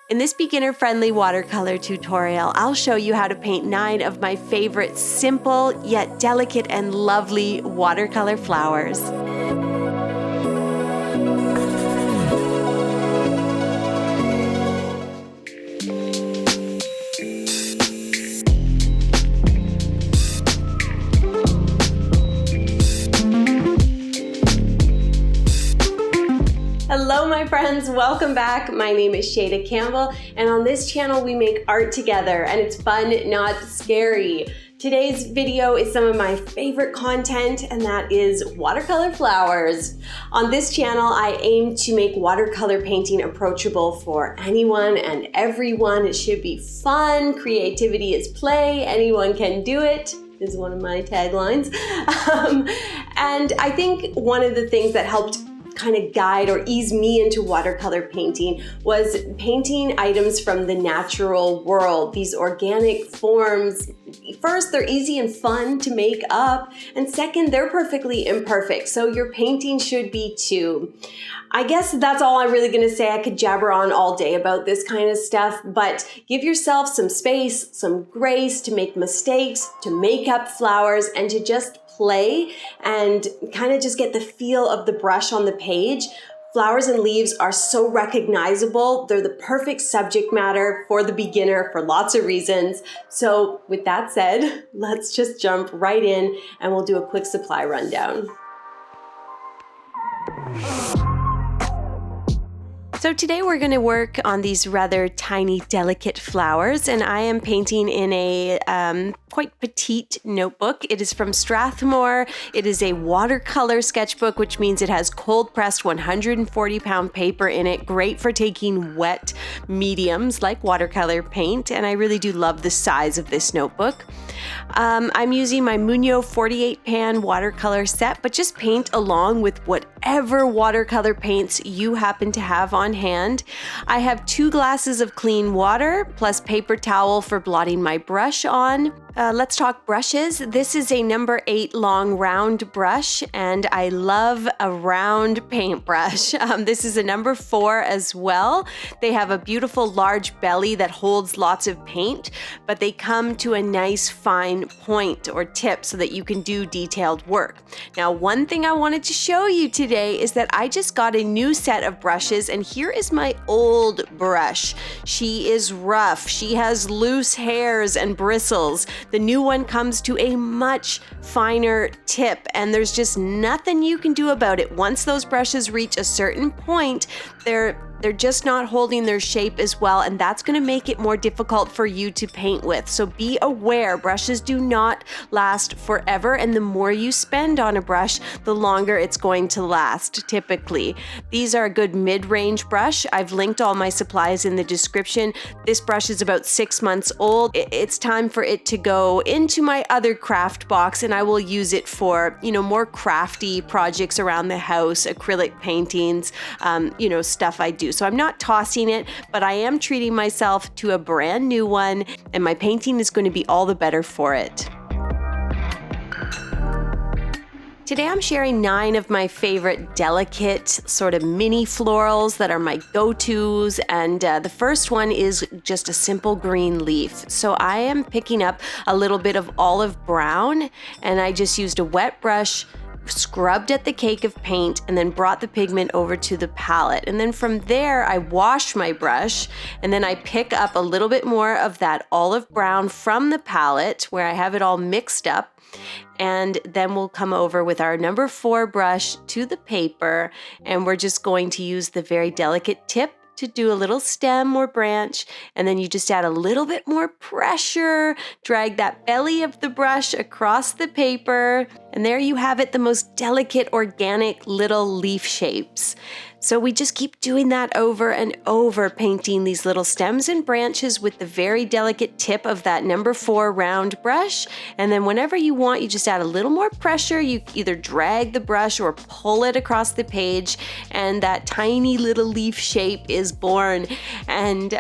In this beginner-friendly watercolor tutorial, I'll show you how to paint 9 of my favorite simple yet delicate and lovely watercolor flowers. Hello my friends, welcome back. My name is Shayda Campbell, and on this channel we make art together, and it's fun, not scary. Today's video is some of my favorite content, and that is watercolor flowers. On this channel, I aim to make watercolor painting approachable for anyone and everyone. It should be fun, creativity is play, anyone can do it. Is one of my taglines. And I think one of the things that helped kind of guide or ease me into watercolor painting was painting items from the natural world, these organic forms. First, they're easy and fun to make up, and second, they're perfectly imperfect, so your painting should be too. I guess that's all I'm really gonna say. I could jabber on all day about this kind of stuff, but give yourself some space, some grace to make mistakes, to make up flowers, and to just play and kind of just get the feel of the brush on the page. Flowers and leaves are so recognizable. They're the perfect subject matter for the beginner for lots of reasons. So with that said, let's just jump right in and we'll do a quick supply rundown. So today we're going to work on these rather tiny, delicate flowers, and I am painting in a quite petite notebook. It is from Strathmore. It is a watercolor sketchbook, which means it has cold-pressed 140-pound paper in it, great for taking wet mediums like watercolor paint, and I really do love the size of this notebook. I'm using my Muñoz 48-pan watercolor set, but just paint along with whatever watercolor paints you happen to have on hand. I have 2 glasses of clean water plus paper towel for blotting my brush on. Let's talk brushes. This is a number 8 long round brush, and I love a round paintbrush. This is a number 4 as well. They have a beautiful large belly that holds lots of paint, but they come to a nice fine point or tip so that you can do detailed work. Now, one thing I wanted to show you today is that I just got a new set of brushes, and here is my old brush. She is rough. She has loose hairs and bristles. The new one comes to a much finer tip, and there's just nothing you can do about it. Once those brushes reach a certain point, they're just not holding their shape as well, and that's going to make it more difficult for you to paint with. So be aware, brushes do not last forever, and the more you spend on a brush, the longer it's going to last, typically. These are a good mid-range brush. I've linked all my supplies in the description. This brush is about 6 months old. It's time for it to go into my other craft box, and I will use it for, more crafty projects around the house, acrylic paintings, stuff I do. So I'm not tossing it, but I am treating myself to a brand new one, and my painting is going to be all the better for it. Today I'm sharing 9 of my favorite delicate sort of mini florals that are my go-tos, and the first one is just a simple green leaf. So I am picking up a little bit of olive brown, and I just used a wet brush, scrubbed at the cake of paint, and then brought the pigment over to the palette. And then from there, I wash my brush, and then I pick up a little bit more of that olive brown from the palette where I have it all mixed up. And then we'll come over with our number 4 brush to the paper, and we're just going to use the very delicate tip to do a little stem or branch, and then you just add a little bit more pressure, drag that belly of the brush across the paper, and there you have it, the most delicate, organic little leaf shapes. So we just keep doing that over and over, painting these little stems and branches with the very delicate tip of that number 4 round brush. And then whenever you want, you just add a little more pressure. You either drag the brush or pull it across the page, and that tiny little leaf shape is born. And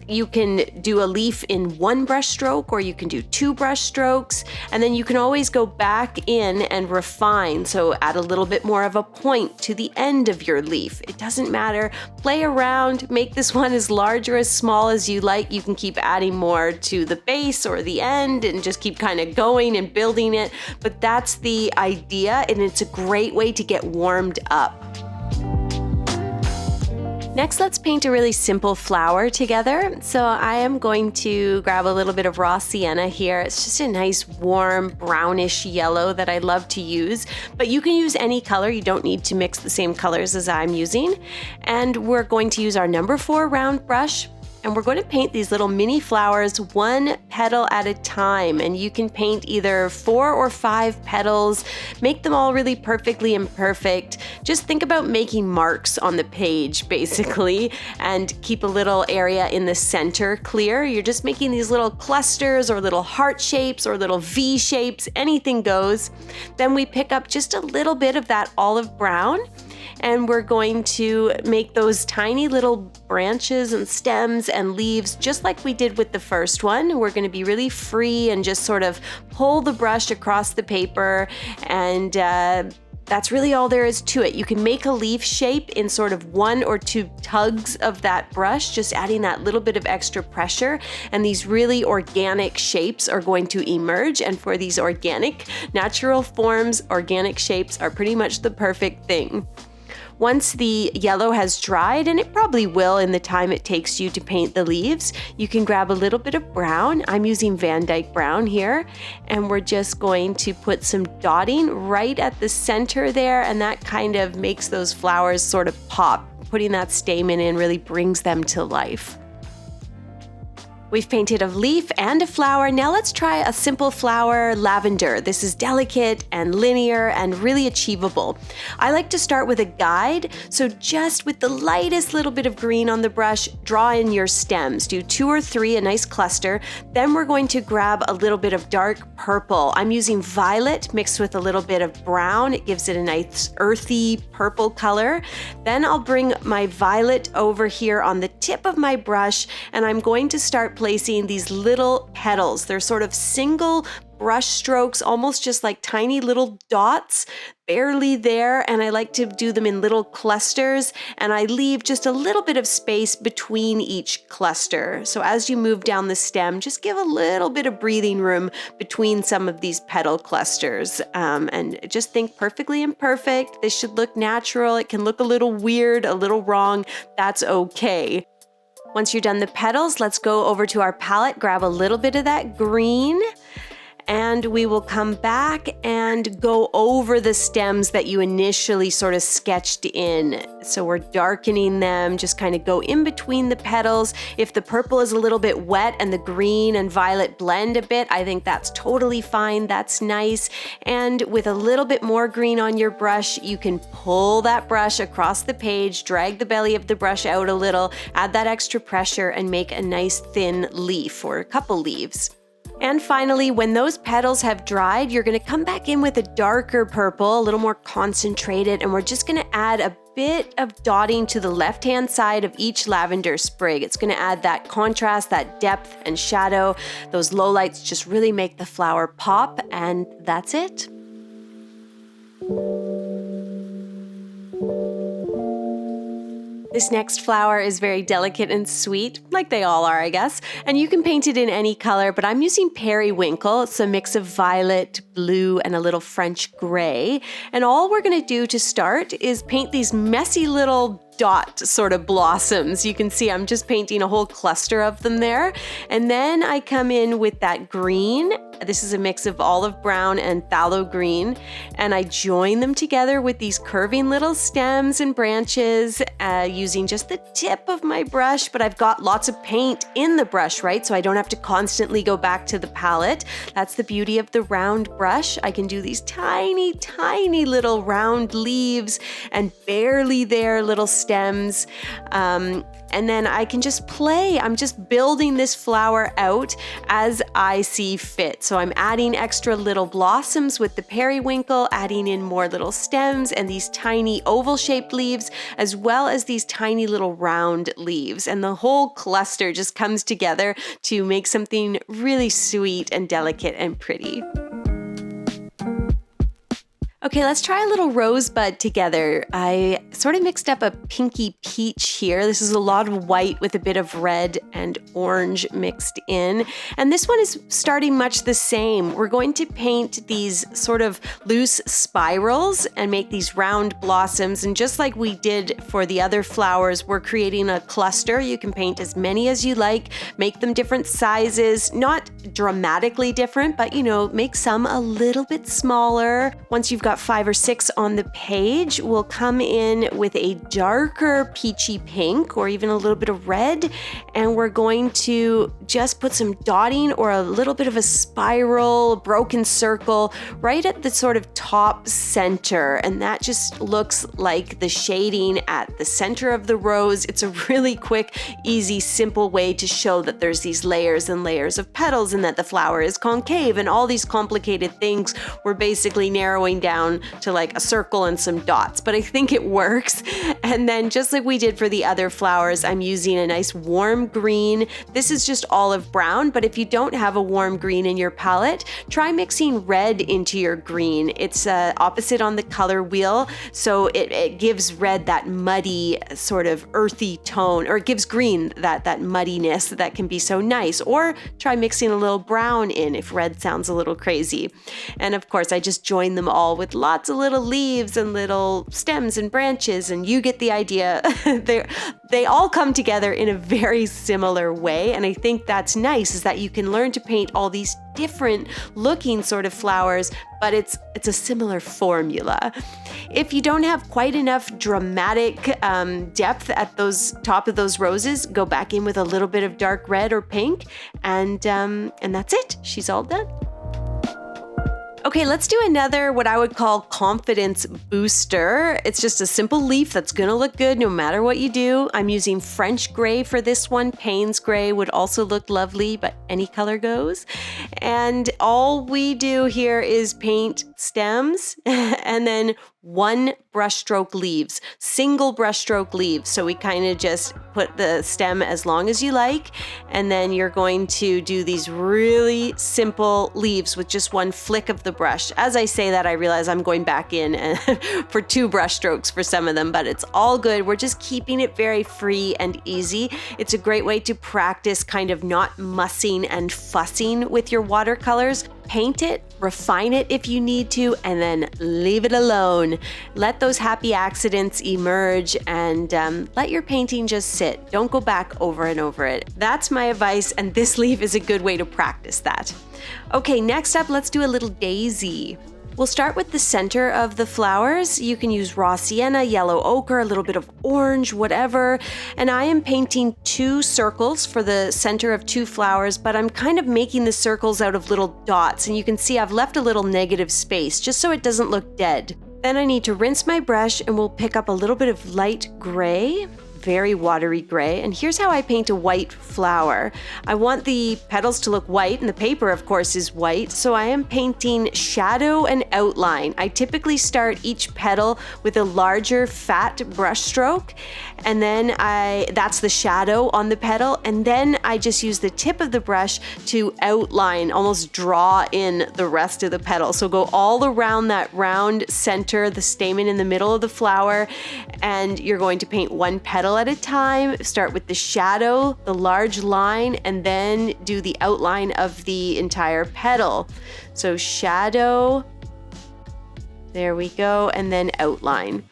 You can do a leaf in one brush stroke, or you can do 2 brush strokes, and then you can always go back in and refine. So add a little bit more of a point to the end of your leaf. It doesn't matter. Play around, make this one as large or as small as you like. You can keep adding more to the base or the end and just keep kind of going and building it. But that's the idea, and it's a great way to get warmed up. Next, let's paint a really simple flower together. So I am going to grab a little bit of raw sienna here. It's just a nice warm brownish yellow that I love to use, but you can use any color. You don't need to mix the same colors as I'm using. And we're going to use our number 4 round brush. And we're going to paint these little mini flowers 1 petal at a time. And you can paint either 4 or 5 petals, make them all really perfectly imperfect. Just think about making marks on the page, basically, and keep a little area in the center clear. You're just making these little clusters or little heart shapes or little V shapes, anything goes. Then we pick up just a little bit of that olive brown, and we're going to make those tiny little branches and stems and leaves just like we did with the first one. We're going to be really free and just sort of pull the brush across the paper, and that's really all there is to it. You can make a leaf shape in sort of 1 or 2 tugs of that brush, just adding that little bit of extra pressure, and these really organic shapes are going to emerge. And for these organic, natural forms, organic shapes are pretty much the perfect thing. Once the yellow has dried, and it probably will in the time it takes you to paint the leaves, you can grab a little bit of brown. I'm using Van Dyke brown here, and we're just going to put some dotting right at the center there, and that kind of makes those flowers sort of pop. Putting that stamen in really brings them to life. We've painted a leaf and a flower. Now let's try a simple flower, lavender. This is delicate and linear and really achievable. I like to start with a guide, so just with the lightest little bit of green on the brush, draw in your stems. Do 2 or 3, a nice cluster. Then we're going to grab a little bit of dark purple. I'm using violet mixed with a little bit of brown. It gives it a nice earthy purple color. Then I'll bring my violet over here on the tip of my brush, and I'm going to start placing these little petals. They're sort of single brush strokes, almost just like tiny little dots, barely there, and I like to do them in little clusters, and I leave just a little bit of space between each cluster. So as you move down the stem, just give a little bit of breathing room between some of these petal clusters, and just think perfectly imperfect. This should look natural. It can look a little weird, a little wrong. That's okay. Once you're done the petals, let's go over to our palette, grab a little bit of that green, and we will come back and go over the stems that you initially sort of sketched in. So we're darkening them, just kind of go in between the petals. If the purple is a little bit wet and the green and violet blend a bit, I think that's totally fine. That's nice. And with a little bit more green on your brush, you can pull that brush across the page, drag the belly of the brush out a little, add that extra pressure, and make a nice thin leaf or a couple leaves. And finally, when those petals have dried, you're going to come back in with a darker purple, a little more concentrated, and we're just going to add a bit of dotting to the left-hand side of each lavender sprig. It's going to add that contrast, that depth and shadow. Those lowlights just really make the flower pop, and that's it. This next flower is very delicate and sweet, like they all are, I guess. And you can paint it in any color, but I'm using Periwinkle. It's a mix of violet, blue, and a little French gray. And all we're gonna do to start is paint these messy little dot sort of blossoms. You can see I'm just painting a whole cluster of them there. And then I come in with that green. This is a mix of olive brown and phthalo green. And I join them together with these curving little stems and branches using just the tip of my brush, but I've got lots of paint in the brush, right? So I don't have to constantly go back to the palette. That's the beauty of the round brush. I can do these tiny, tiny little round leaves and barely there little stems. And then I can just play. I'm just building this flower out as I see fit. So I'm adding extra little blossoms with the periwinkle, adding in more little stems and these tiny oval-shaped leaves, as well as these tiny little round leaves. And the whole cluster just comes together to make something really sweet and delicate and pretty. Okay, let's try a little rosebud together. I sort of mixed up a pinky peach here. This is a lot of white with a bit of red and orange mixed in. And this one is starting much the same. We're going to paint these sort of loose spirals and make these round blossoms. And just like we did for the other flowers, we're creating a cluster. You can paint as many as you like, make them different sizes, not dramatically different, but make some a little bit smaller. Once you've got 5 or 6 on the page, we'll come in with a darker peachy pink or even a little bit of red, and we're going to just put some dotting or a little bit of a spiral, broken circle right at the sort of top center, and that just looks like the shading at the center of the rose. It's a really quick, easy, simple way to show that there's these layers and layers of petals and that the flower is concave, and all these complicated things we're basically narrowing down to like a circle and some dots, but I think it works. And then just like we did for the other flowers, I'm using a nice warm green. This is just olive brown, but if you don't have a warm green in your palette, try mixing red into your green. It's opposite on the color wheel, so it gives red that muddy sort of earthy tone, or it gives green that muddiness that can be so nice. Or try mixing a little brown in if red sounds a little crazy. And of course, I just join them all with lots of little leaves and little stems and branches, and you get the idea. They all come together in a very similar way, and I think that's nice, is that you can learn to paint all these different looking sort of flowers, but it's a similar formula. If you don't have quite enough dramatic depth at those top of those roses, go back in with a little bit of dark red or pink, and that's it. She's all done. Okay, let's do another what I would call confidence booster. It's just a simple leaf that's gonna look good no matter what you do. I'm using French gray for this one. Payne's gray would also look lovely, but any color goes. And all we do here is paint stems and then one brushstroke leaves, single brushstroke leaves. So we kind of just put the stem as long as you like, and then you're going to do these really simple leaves with just one flick of the brush. As I say that, I realize I'm going back in for 2 brush strokes for some of them, but it's all good. We're just keeping it very free and easy. It's a great way to practice kind of not mussing and fussing with your watercolors. Paint it, refine it if you need to, and then leave it alone. Let those happy accidents emerge, and let your painting just sit. Don't go back over and over it. That's my advice, and this leaf is a good way to practice that. Okay, next up, let's do a little daisy. We'll start with the center of the flowers. You can use raw sienna, yellow ochre, a little bit of orange, whatever. And I am painting 2 circles for the center of 2 flowers, but I'm kind of making the circles out of little dots. And you can see I've left a little negative space just so it doesn't look dead. Then I need to rinse my brush, and we'll pick up a little bit of light gray. Very watery gray. And here's how I paint a white flower. I want the petals to look white, and the paper of course is white, so I am painting shadow and outline. I typically start each petal with a larger fat brush stroke, and then that's the shadow on the petal, and then I just use the tip of the brush to outline, almost draw in the rest of the petal. So go all around that round center, the stamen in the middle of the flower, and you're going to paint one petal at a time. Start with the shadow, the large line, and then do the outline of the entire petal. So shadow, there we go, and then outline.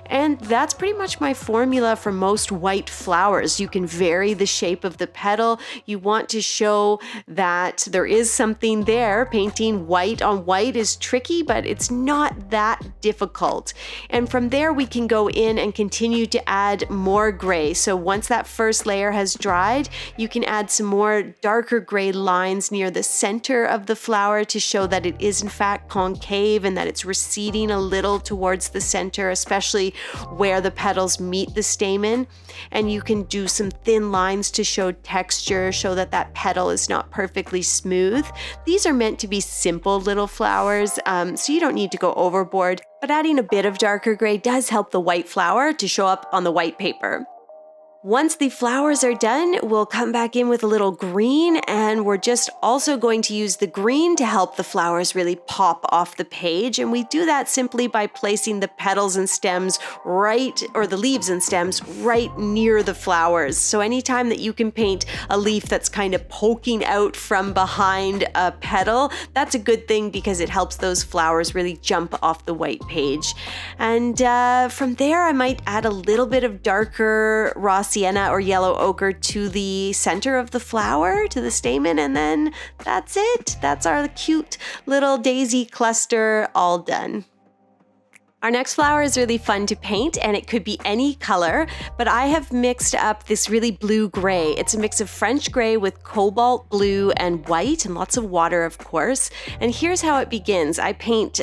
And that's pretty much my formula for most white flowers. You can vary the shape of the petal. You want to show that there is something there. Painting white on white is tricky, but it's not that difficult. And from there, we can go in and continue to add more gray. So once that first layer has dried, you can add some more darker gray lines near the center of the flower to show that it is in fact concave and that it's receding a little towards the center, especially where the petals meet the stamen. And you can do some thin lines to show texture, show that that petal is not perfectly smooth. These are meant to be simple little flowers, so you don't need to go overboard, but adding a bit of darker gray does help the white flower to show up on the white paper. Once the flowers are done, we'll come back in with a little green, and we're just also going to use the green to help the flowers really pop off the page. And we do that simply by placing the petals and stems or the leaves and stems right near the flowers. So anytime that you can paint a leaf that's kind of poking out from behind a petal, that's a good thing because it helps those flowers really jump off the white page. And from there, I might add a little bit of darker raw sienna or yellow ochre to the center of the flower, to the stamen, and then that's it. That's our cute little daisy cluster all done. Our next flower is really fun to paint, and it could be any color, but I have mixed up this really blue-gray. It's a mix of French gray with cobalt blue and white, and lots of water, of course. And here's how it begins. I paint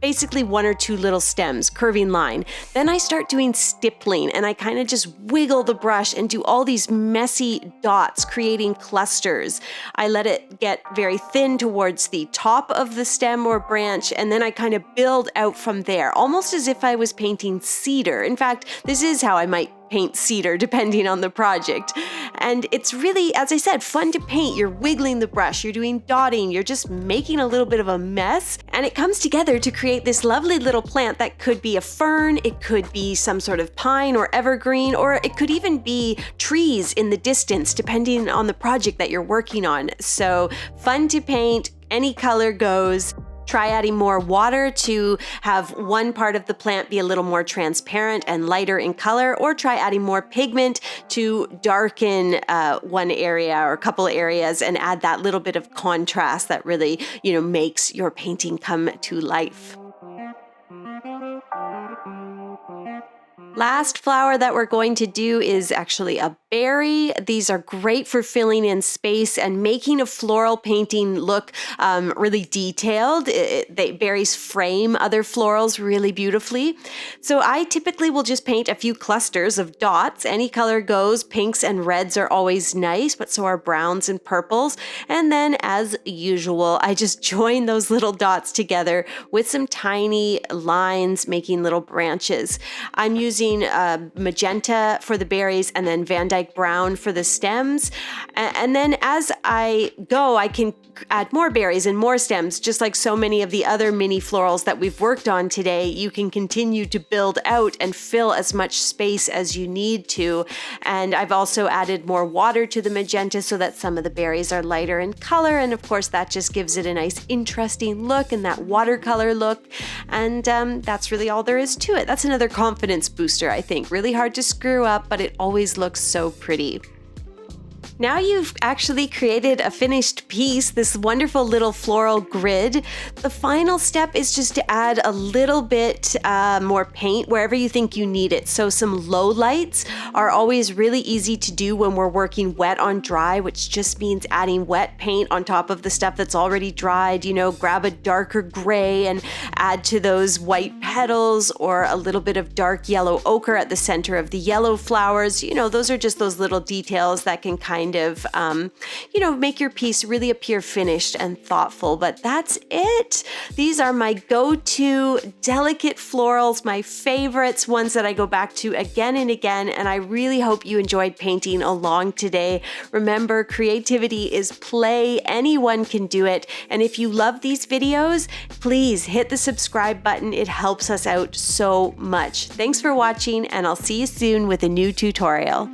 basically one or two little stems, curving line. Then I start doing stippling, and I kind of just wiggle the brush and do all these messy dots, creating clusters. I let it get very thin towards the top of the stem or branch, and then I kind of build out from there, almost as if I was painting cedar. In fact, this is how I might paint cedar depending on the project. And it's really, as I said, fun to paint. You're wiggling the brush, you're doing dotting, you're just making a little bit of a mess, and it comes together to create this lovely little plant that could be a fern, it could be some sort of pine or evergreen, or it could even be trees in the distance depending on the project that you're working on. So fun to paint, any color goes. Try adding more water to have one part of the plant be a little more transparent and lighter in color, or try adding more pigment to darken one area or a couple areas and add that little bit of contrast that really, makes your painting come to life. Last flower that we're going to do is actually a berry. These are great for filling in space and making a floral painting look really detailed. Berries frame other florals really beautifully. So I typically will just paint a few clusters of dots. Any color goes. Pinks and reds are always nice, but so are browns and purples. And then, as usual, I just join those little dots together with some tiny lines, making little branches. I'm using magenta for the berries and then Van Dyke brown for the stems. And then as I go, I can add more berries and more stems, just like so many of the other mini florals that we've worked on today. You can continue to build out and fill as much space as you need to. And I've also added more water to the magenta so that some of the berries are lighter in color. And of course, that just gives it a nice, interesting look and that watercolor look. And that's really all there is to it. That's another confidence booster, I think. Really hard to screw up, but it always looks so pretty. Now you've actually created a finished piece, this wonderful little floral grid. The final step is just to add a little bit more paint wherever you think you need it. So some low lights are always really easy to do when we're working wet on dry, which just means adding wet paint on top of the stuff that's already dried. Grab a darker gray and add to those white petals, or a little bit of dark yellow ochre at the center of the yellow flowers. Those are just those little details that can kind of, make your piece really appear finished and thoughtful. But that's it. These are my go-to delicate florals, my favorites, ones that I go back to again and again. And I really hope you enjoyed painting along today. Remember, creativity is play. Anyone can do it. And if you love these videos, please hit the subscribe button. It helps us out so much. Thanks for watching, and I'll see you soon with a new tutorial.